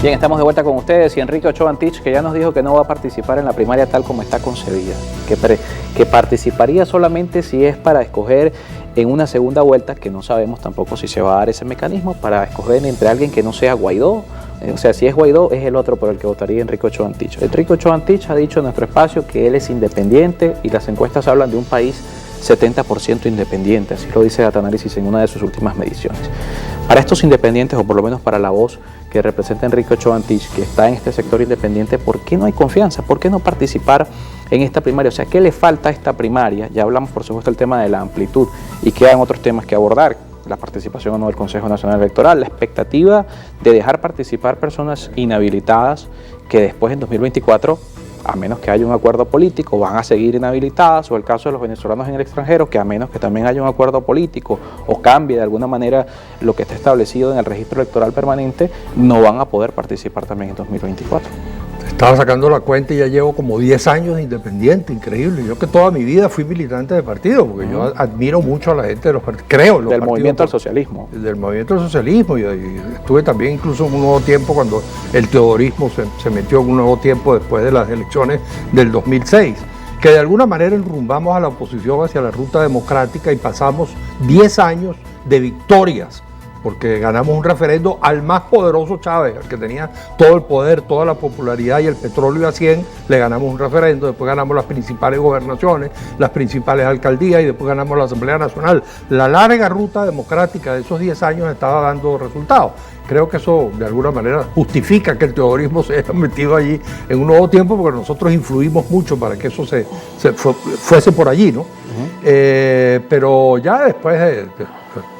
Bien, estamos de vuelta con ustedes y Enrique Ochoa Antich, que ya nos dijo que no va a participar en la primaria tal como está concebida, que participaría solamente si es para escoger en una segunda vuelta, que no sabemos tampoco si se va a dar ese mecanismo, para escoger entre alguien que no sea Guaidó. O sea, si es Guaidó, es el otro por el que votaría Enrique Ochoa Antich. Enrique Ochoa Antich ha dicho en nuestro espacio que él es independiente y las encuestas hablan de un país 70% independiente, así lo dice Datanálisis en una de sus últimas mediciones. Para estos independientes, o por lo menos para la voz que representa Enrique Ochoa Antich, que está en este sector independiente, ¿por qué no hay confianza? ¿Por qué no participar en esta primaria? O sea, ¿qué le falta a esta primaria? Ya hablamos, por supuesto, del tema de la amplitud y quedan otros temas que abordar, la participación o no del Consejo Nacional Electoral, la expectativa de dejar participar personas inhabilitadas que después en 2024, a menos que haya un acuerdo político, van a seguir inhabilitadas, o el caso de los venezolanos en el extranjero, que a menos que también haya un acuerdo político o cambie de alguna manera lo que está establecido en el registro electoral permanente, no van a poder participar también en 2024. Estaba sacando la cuenta y ya llevo como 10 años de independiente, increíble. Yo que toda mi vida fui militante de partido, porque yo admiro mucho a la gente de los partidos, creo en los del partidos. Movimiento al Socialismo. Del Movimiento al Socialismo, y estuve también incluso en un nuevo tiempo cuando el teodorismo se metió en un nuevo tiempo después de las elecciones del 2006, que de alguna manera enrumbamos a la oposición hacia la ruta democrática y pasamos 10 años de victorias, porque ganamos un referendo al más poderoso Chávez, al que tenía todo el poder, toda la popularidad y el petróleo a 100, le ganamos un referendo, después ganamos las principales gobernaciones, las principales alcaldías y después ganamos la Asamblea Nacional. La larga ruta democrática de esos 10 años estaba dando resultados. Creo que eso de alguna manera justifica que el teodorismo se haya metido allí en un nuevo tiempo, porque nosotros influimos mucho para que eso fuese por allí, ¿no? Pero ya después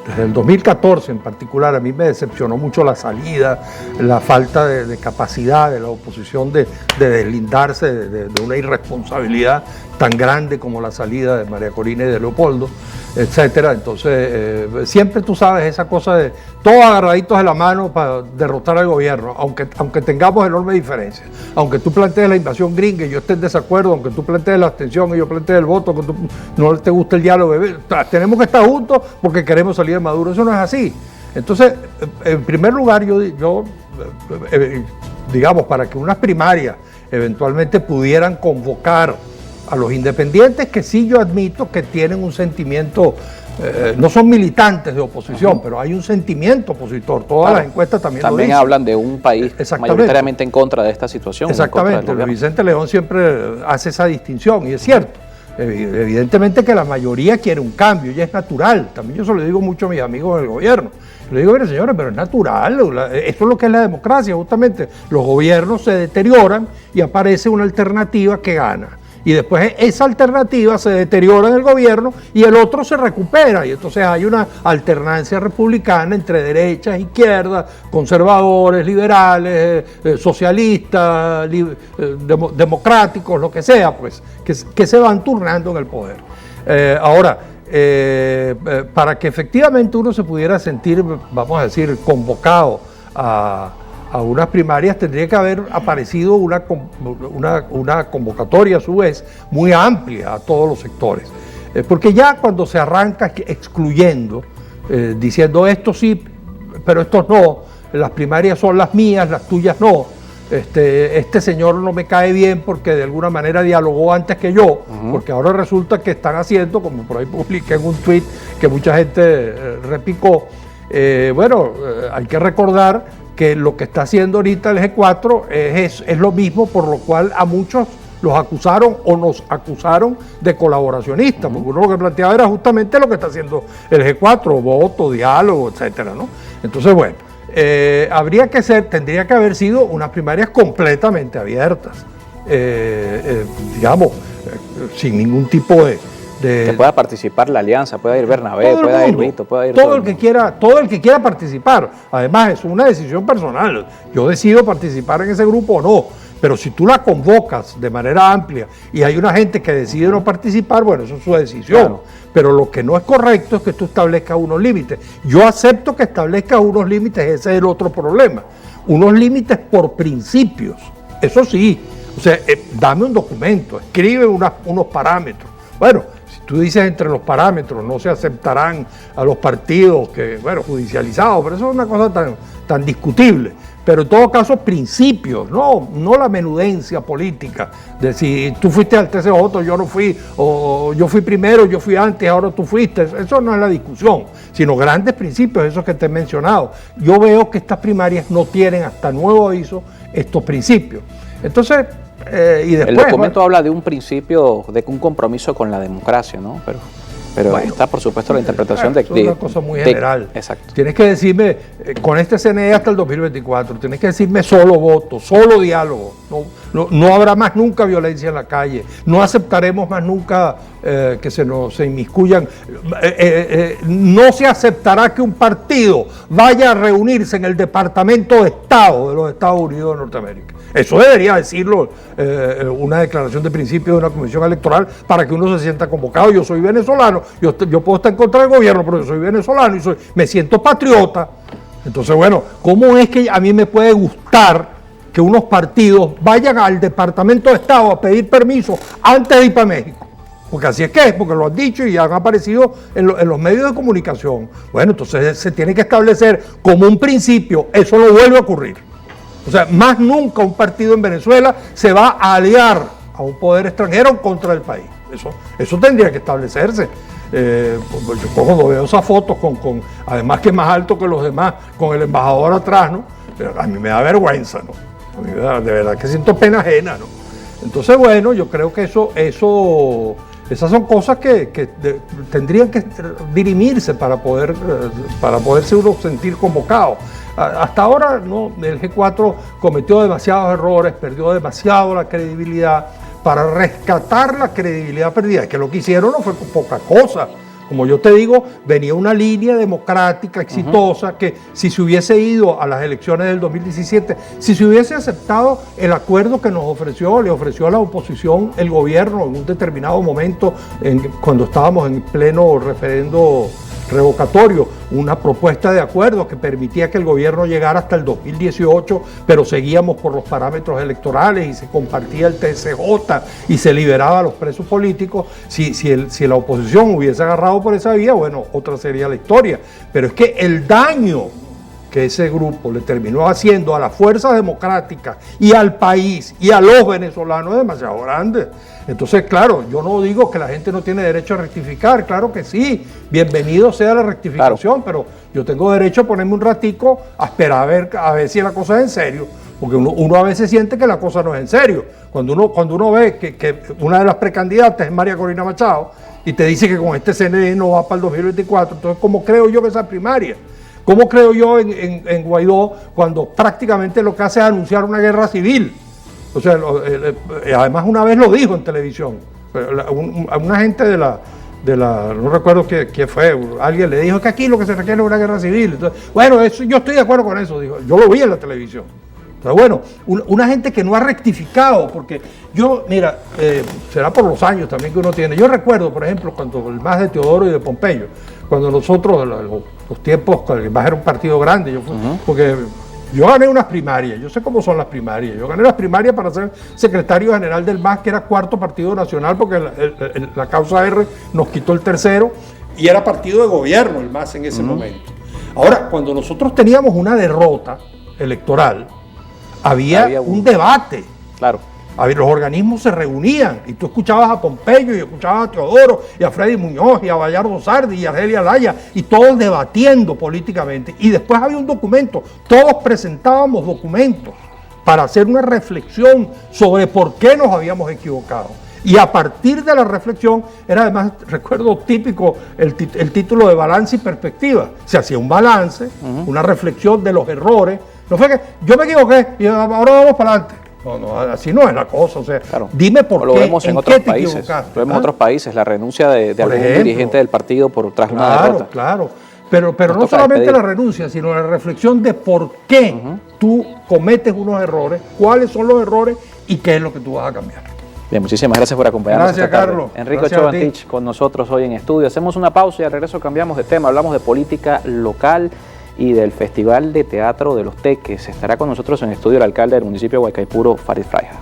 desde el 2014 en particular, a mí me decepcionó mucho la salida, la falta de capacidad de la oposición de deslindarse de una irresponsabilidad tan grande como la salida de María Corina y de Leopoldo, etcétera. Entonces, siempre tú sabes esa cosa de todos agarraditos de la mano para derrotar al gobierno, aunque tengamos enormes diferencias, aunque tú plantees la invasión gringa y yo esté en desacuerdo, aunque tú plantees la abstención y yo plantee el voto, aunque tú no te guste el diálogo, tenemos que estar juntos porque queremos salir de Maduro. Eso no es así. Entonces, en primer lugar, yo digamos, para que unas primarias eventualmente pudieran convocar a los independientes, que sí yo admito que tienen un sentimiento, no son militantes de oposición, pero hay un sentimiento opositor. Todas las encuestas también lo dicen. Hablan de un país mayoritariamente en contra de esta situación. Exactamente, Vicente León siempre hace esa distinción y es cierto. Evidentemente que la mayoría quiere un cambio y es natural. También yo se lo digo mucho a mis amigos del gobierno. Le digo, mire señores, pero es natural, esto es lo que es la democracia, justamente. Los gobiernos se deterioran y aparece una alternativa que gana. Y después esa alternativa se deteriora en el gobierno y el otro se recupera. Y entonces hay una alternancia republicana entre derechas, izquierdas, conservadores, liberales, socialistas, democráticos, lo que sea, pues, que se van turnando en el poder. Ahora, para que efectivamente uno se pudiera sentir, vamos a decir, convocado a unas primarias, tendría que haber aparecido una convocatoria a su vez muy amplia a todos los sectores. Porque ya cuando se arranca excluyendo, diciendo esto sí, pero estos no, las primarias son las mías, las tuyas no, este señor no me cae bien porque de alguna manera dialogó antes que yo, porque ahora resulta que están haciendo, como por ahí publiqué en un tweet que mucha gente repicó, hay que recordar que lo que está haciendo ahorita el G4 es lo mismo por lo cual a muchos los acusaron o nos acusaron de colaboracionistas, porque uno lo que planteaba era justamente lo que está haciendo el G4, voto, diálogo, etcétera, ¿no? Entonces, bueno, tendría que haber sido unas primarias completamente abiertas, digamos, sin ningún tipo de que pueda participar la alianza, pueda ir Bernabé, pueda ir Vito, pueda ir todo el que quiera participar. Además, es una decisión personal. Yo decido participar en ese grupo o no. Pero si tú la convocas de manera amplia y hay una gente que decide no participar, bueno, eso es su decisión. Claro. Pero lo que no es correcto es que tú establezcas unos límites. Yo acepto que establezcas unos límites, ese es el otro problema. Unos límites por principios. Eso sí. O sea, dame un documento, escribe unos parámetros. Bueno, tú dices entre los parámetros, no se aceptarán a los partidos que, bueno, judicializados, pero eso es una cosa tan discutible. Pero en todo caso, principios, no la menudencia política, de si tú fuiste al TCJ, yo no fui, o yo fui primero, yo fui antes, ahora tú fuiste. Eso no es la discusión, sino grandes principios, esos que te he mencionado. Yo veo que estas primarias no tienen, hasta nuevo aviso, estos principios. Entonces, y después... El documento habla de un principio, de un compromiso con la democracia, ¿no? Pero bueno, está, por supuesto, la interpretación es una cosa muy general. Exacto. Tienes que decirme, con este CNE hasta el 2024, tienes que decirme solo voto, solo diálogo. No habrá más nunca violencia en la calle. No aceptaremos más nunca que se inmiscuyan. No se aceptará que un partido vaya a reunirse en el Departamento de Estado de los Estados Unidos de Norteamérica. Eso debería decirlo una declaración de principio de una comisión electoral para que uno se sienta convocado. Yo soy venezolano, yo puedo estar en contra del gobierno, pero yo soy venezolano y me siento patriota. Entonces, bueno, ¿cómo es que a mí me puede gustar que unos partidos vayan al Departamento de Estado a pedir permiso antes de ir para México? Porque así es que es, porque lo han dicho y han aparecido en los medios de comunicación. Bueno, entonces se tiene que establecer como un principio, eso no vuelve a ocurrir. O sea, más nunca un partido en Venezuela se va a aliar a un poder extranjero contra el país. Eso tendría que establecerse. Yo cojo, veo esas fotos además que es más alto que los demás, con el embajador atrás, ¿no? Pero a mí me da vergüenza, ¿no? A mí de verdad que siento pena ajena, ¿no? Entonces, bueno, yo creo que esas son cosas que tendrían que dirimirse para poderse uno sentir convocado. Hasta ahora no, el G4 cometió demasiados errores, perdió demasiado la credibilidad. Para rescatar la credibilidad perdida, que lo que hicieron no fue poca cosa. Como yo te digo, venía una línea democrática exitosa que si se hubiese ido a las elecciones del 2017, si se hubiese aceptado el acuerdo que le ofreció a la oposición el gobierno en un determinado momento, cuando estábamos en pleno referendo revocatorio, una propuesta de acuerdo que permitía que el gobierno llegara hasta el 2018, pero seguíamos por los parámetros electorales y se compartía el TSJ y se liberaba a los presos políticos. Si la oposición hubiese agarrado por esa vía, bueno, otra sería la historia. Pero es que el daño que ese grupo le terminó haciendo a las fuerzas democráticas y al país y a los venezolanos es demasiado grande. Entonces, claro, yo no digo que la gente no tiene derecho a rectificar, claro que sí, bienvenido sea la rectificación, claro. Pero yo tengo derecho a ponerme un ratico a esperar a ver si la cosa es en serio, porque uno a veces siente que la cosa no es en serio. Cuando uno ve que una de las precandidatas es María Corina Machado y te dice que con este CNE no va para el 2024, entonces, ¿cómo creo yo que esa primaria? ¿Cómo creo yo en Guaidó cuando prácticamente lo que hace es anunciar una guerra civil? O sea, además una vez lo dijo en televisión. Una gente de la no recuerdo qué fue, alguien le dijo que aquí lo que se requiere es una guerra civil. Entonces, bueno, yo estoy de acuerdo con eso, dijo. Yo lo vi en la televisión. Entonces, bueno, una gente que no ha rectificado, porque mira, será por los años también que uno tiene. Yo recuerdo, por ejemplo, cuando el MAS de Teodoro y de Pompeyo, cuando nosotros, los tiempos, cuando el MAS era un partido grande, porque yo gané unas primarias, yo sé cómo son las primarias, yo gané las primarias para ser secretario general del MAS, que era cuarto partido nacional, porque la causa R nos quitó el tercero, y era partido de gobierno el MAS en ese momento. Ahora, cuando nosotros teníamos una derrota electoral, había un debate. Claro. Los organismos se reunían y tú escuchabas a Pompeyo y escuchabas a Teodoro y a Freddy Muñoz y a Bayardo Sardi y a Argelia Laya y todos debatiendo políticamente. Y después había un documento, todos presentábamos documentos para hacer una reflexión sobre por qué nos habíamos equivocado. Y a partir de la reflexión, era además, recuerdo típico, el título de balance y perspectiva. Se hacía un balance, una reflexión de los errores. No fue que yo me equivoqué y ahora vamos para adelante. No, así no es la cosa. O sea, claro. Dime por qué. Lo vemos en otros países. Lo vemos en otros países, la renuncia de algún dirigente del partido tras una derrota. Claro. Pero no solamente la renuncia, sino la reflexión de por qué tú cometes unos errores, cuáles son los errores y qué es lo que tú vas a cambiar. Bien, muchísimas gracias por acompañarnos. Gracias, Carlos. Enrique Ochoa Antich con nosotros hoy en estudio. Hacemos una pausa y al regreso cambiamos de tema. Hablamos de política local y del Festival de Teatro de los Teques. Estará con nosotros en estudio el alcalde del municipio de Guaycaipuro, Farid Fraija.